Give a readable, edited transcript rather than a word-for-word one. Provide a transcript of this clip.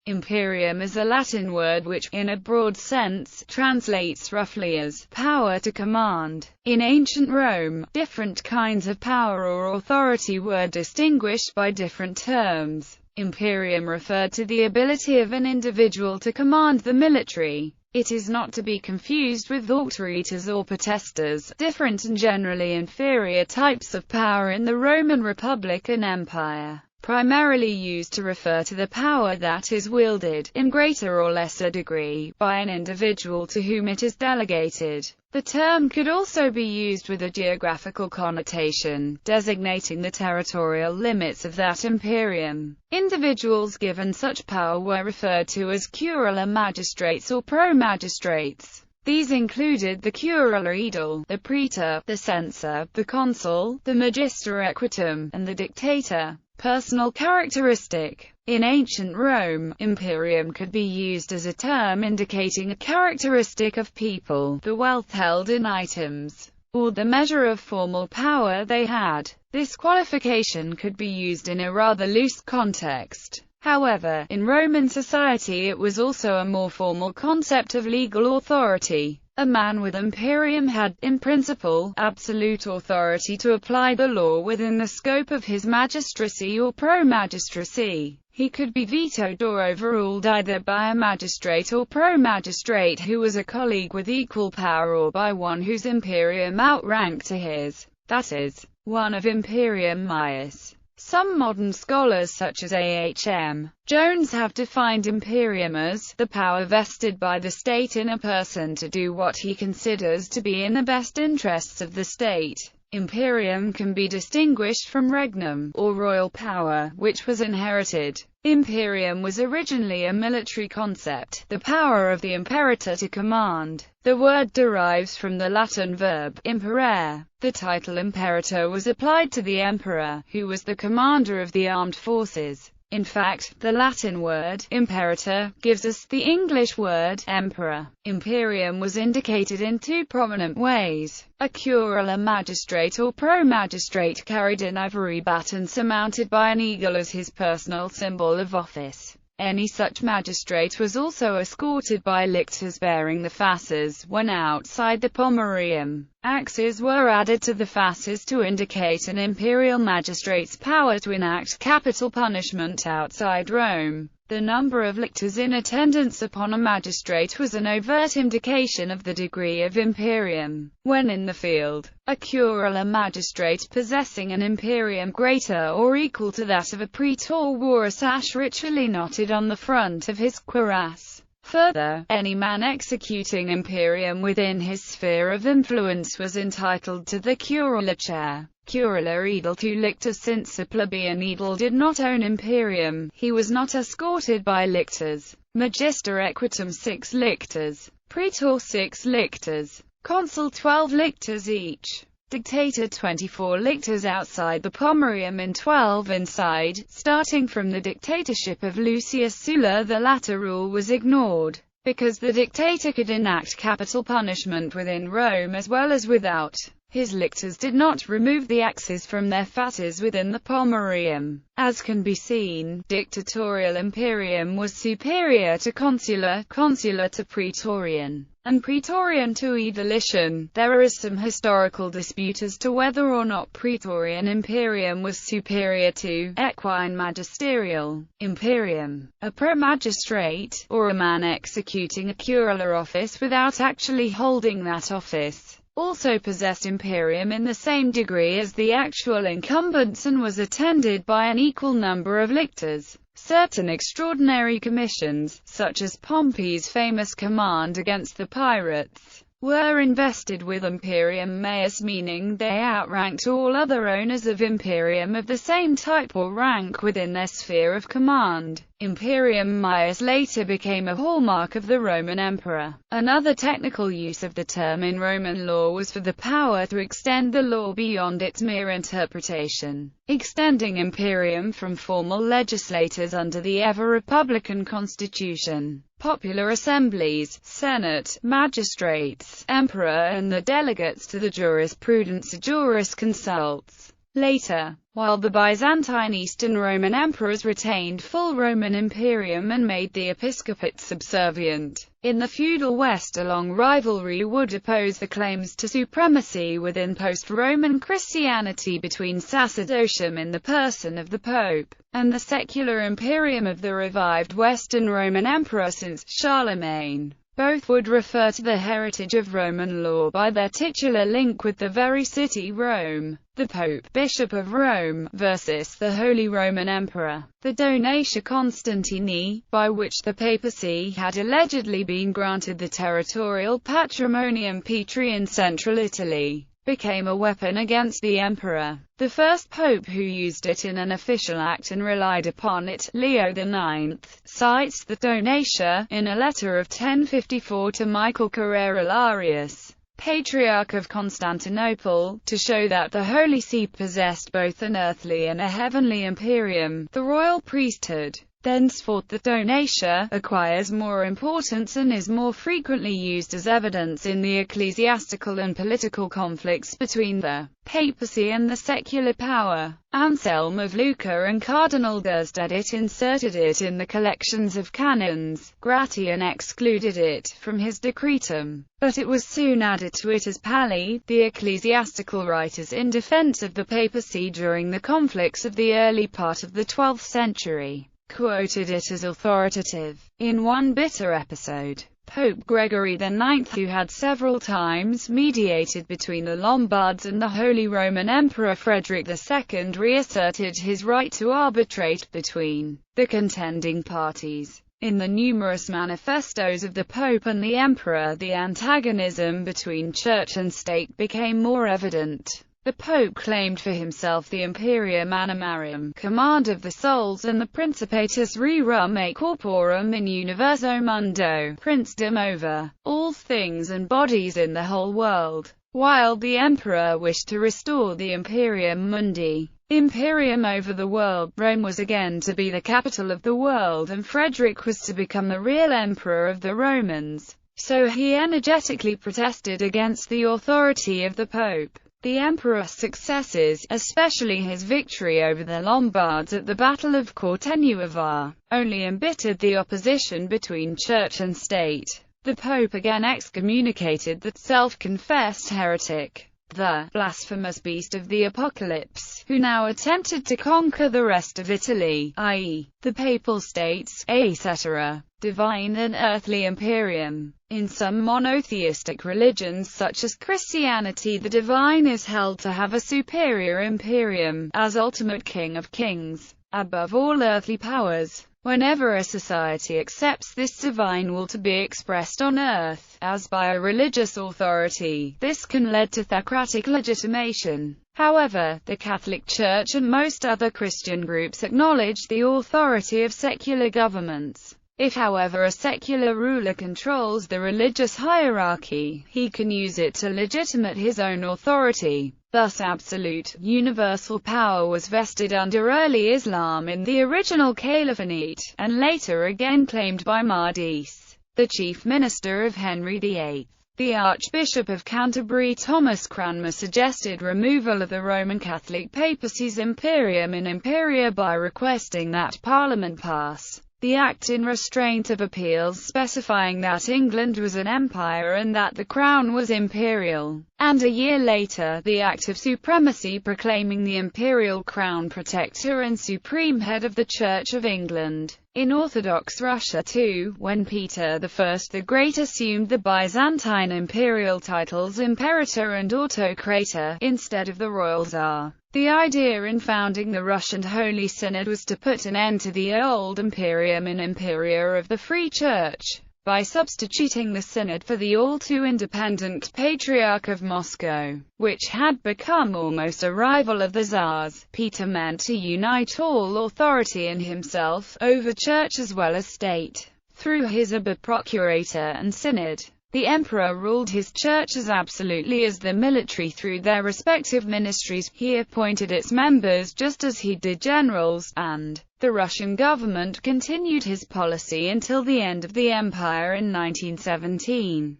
Imperium is a Latin word which, in a broad sense, translates roughly as power to command. In ancient Rome, different kinds of power or authority were distinguished by different terms. Imperium referred to the ability of an individual to command the military. It is not to be confused with auctoritas or potestas, different and generally inferior types of power in the Roman Republic and Empire, primarily used to refer to the power that is wielded, in greater or lesser degree, by an individual to whom it is delegated. The term could also be used with a geographical connotation, designating the territorial limits of that imperium. Individuals given such power were referred to as curula magistrates or pro-magistrates. These included the curula aedile, the praetor, the censor, the consul, the magister equitum, and the dictator. Personal characteristic. In ancient Rome, imperium could be used as a term indicating a characteristic of people, the wealth held in items, or the measure of formal power they had. This qualification could be used in a rather loose context. However, in Roman society it was also a more formal concept of legal authority. A man with imperium had, in principle, absolute authority to apply the law within the scope of his magistracy or pro-magistracy. He could be vetoed or overruled either by a magistrate or pro-magistrate who was a colleague with equal power, or by one whose imperium outranked to his, that is, one of imperium maius. Some modern scholars such as A.H.M. Jones have defined imperium as the power vested by the state in a person to do what he considers to be in the best interests of the state. Imperium can be distinguished from regnum, or royal power, which was inherited. Imperium was originally a military concept, the power of the imperator to command. The word derives from the Latin verb imperare. The title imperator was applied to the emperor, who was the commander of the armed forces. In fact, the Latin word imperator gives us the English word emperor. Imperium was indicated in two prominent ways. A curula magistrate or pro-magistrate carried an ivory baton surmounted by an eagle as his personal symbol of office. Any such magistrate was also escorted by lictors bearing the fasces when outside the pomerium. Axes were added to the fasces to indicate an imperial magistrate's power to enact capital punishment outside Rome. The number of lictors in attendance upon a magistrate was an overt indication of the degree of imperium. When in the field, a curula magistrate possessing an imperium greater or equal to that of a praetor wore a sash ritually knotted on the front of his cuirass. Further, any man executing imperium within his sphere of influence was entitled to the curula chair. Curula aedile 2 lictors. Since a plebeian aedile did not own imperium, he was not escorted by lictors. Magister equitum 6 lictors, praetor 6 lictors, consul 12 lictors each, dictator 24 lictors outside the pomerium and 12 inside. Starting from the dictatorship of Lucius Sulla, the latter rule was ignored, because the dictator could enact capital punishment within Rome as well as without. His lictors did not remove the axes from their fasces within the pomerium. As can be seen, dictatorial imperium was superior to consular, consular to praetorian, and praetorian to aedilician. There is some historical dispute as to whether or not praetorian imperium was superior to equine magisterial imperium. A pro-magistrate, or a man executing a curula office without actually holding that office, also possessed imperium in the same degree as the actual incumbents and was attended by an equal number of lictors. Certain extraordinary commissions, such as Pompey's famous command against the pirates, were invested with imperium maius, meaning they outranked all other owners of imperium of the same type or rank within their sphere of command. Imperium maius later became a hallmark of the Roman emperor. Another technical use of the term in Roman law was for the power to extend the law beyond its mere interpretation, extending imperium from formal legislators under the ever-republican constitution, popular assemblies, senate, magistrates, emperor and the delegates to the jurisprudence jurisconsults. Later, while the Byzantine Eastern Roman emperors retained full Roman imperium and made the episcopate subservient. In the feudal West, a long rivalry would oppose the claims to supremacy within post-Roman Christianity between sacerdotalism in the person of the Pope, and the secular imperium of the revived Western Roman emperor since Charlemagne. Both would refer to the heritage of Roman law by their titular link with the very city Rome. The Pope, Bishop of Rome, versus the Holy Roman Emperor. The Donatia Constantini, by which the papacy had allegedly been granted the territorial Patrimonium Petri in central Italy, became a weapon against the emperor. The first pope who used it in an official act and relied upon it, Leo IX, cites the Donatia in a letter of 1054 to Michael Carrera-Larius, Patriarch of Constantinople, to show that the Holy See possessed both an earthly and a heavenly imperium, the royal priesthood. Thenceforth the Donatia acquires more importance and is more frequently used as evidence in the ecclesiastical and political conflicts between the papacy and the secular power. Anselm of Lucca and Cardinal Gurstedit inserted it in the collections of canons. Gratian excluded it from his decretum, but it was soon added to it as Pali. The ecclesiastical writers in defense of the papacy during the conflicts of the early part of the 12th century quoted it as authoritative. In one bitter episode, Pope Gregory IX, who had several times mediated between the Lombards and the Holy Roman Emperor Frederick II, reasserted his right to arbitrate between the contending parties. In the numerous manifestos of the Pope and the Emperor, the antagonism between church and state became more evident. The Pope claimed for himself the Imperium Animarum, command of the souls, and the Principatus Rerum et Corporum in Universo Mundo, princedom over all things and bodies in the whole world, while the Emperor wished to restore the Imperium Mundi, imperium over the world. Rome was again to be the capital of the world, and Frederick was to become the real emperor of the Romans. So he energetically protested against the authority of the Pope. The emperor's successes, especially his victory over the Lombards at the Battle of Cortenuova, only embittered the opposition between church and state. The Pope again excommunicated the self-confessed heretic, the blasphemous beast of the Apocalypse, who now attempted to conquer the rest of Italy, i.e., the Papal States, etc., divine and earthly imperium. In some monotheistic religions such as Christianity, the divine is held to have a superior imperium, as ultimate king of kings, above all earthly powers. Whenever a society accepts this divine will to be expressed on earth, as by a religious authority, this can lead to theocratic legitimation. However, the Catholic Church and most other Christian groups acknowledge the authority of secular governments. If, however, a secular ruler controls the religious hierarchy, he can use it to legitimate his own authority. Thus absolute, universal power was vested under early Islam in the original Caliphate, and later again claimed by Mahdis, the chief minister of Henry VIII. The Archbishop of Canterbury Thomas Cranmer suggested removal of the Roman Catholic papacy's imperium in imperia by requesting that Parliament pass the Act in Restraint of Appeals specifying that England was an empire and that the crown was imperial, and a year later, the Act of Supremacy proclaiming the imperial crown protector and supreme head of the Church of England. In Orthodox Russia too, when Peter I the Great assumed the Byzantine imperial titles Imperator and Autocrator, instead of the royal Tsar, the idea in founding the Russian Holy Synod was to put an end to the old imperium and imperia of the Free Church, by substituting the Synod for the all-too-independent Patriarch of Moscow, which had become almost a rival of the Tsars. Peter meant to unite all authority in himself, over church as well as state, through his Oberprocurator and Synod. The emperor ruled his churches absolutely as the military through their respective ministries. He appointed its members just as he did generals, and the Russian government continued his policy until the end of the empire in 1917.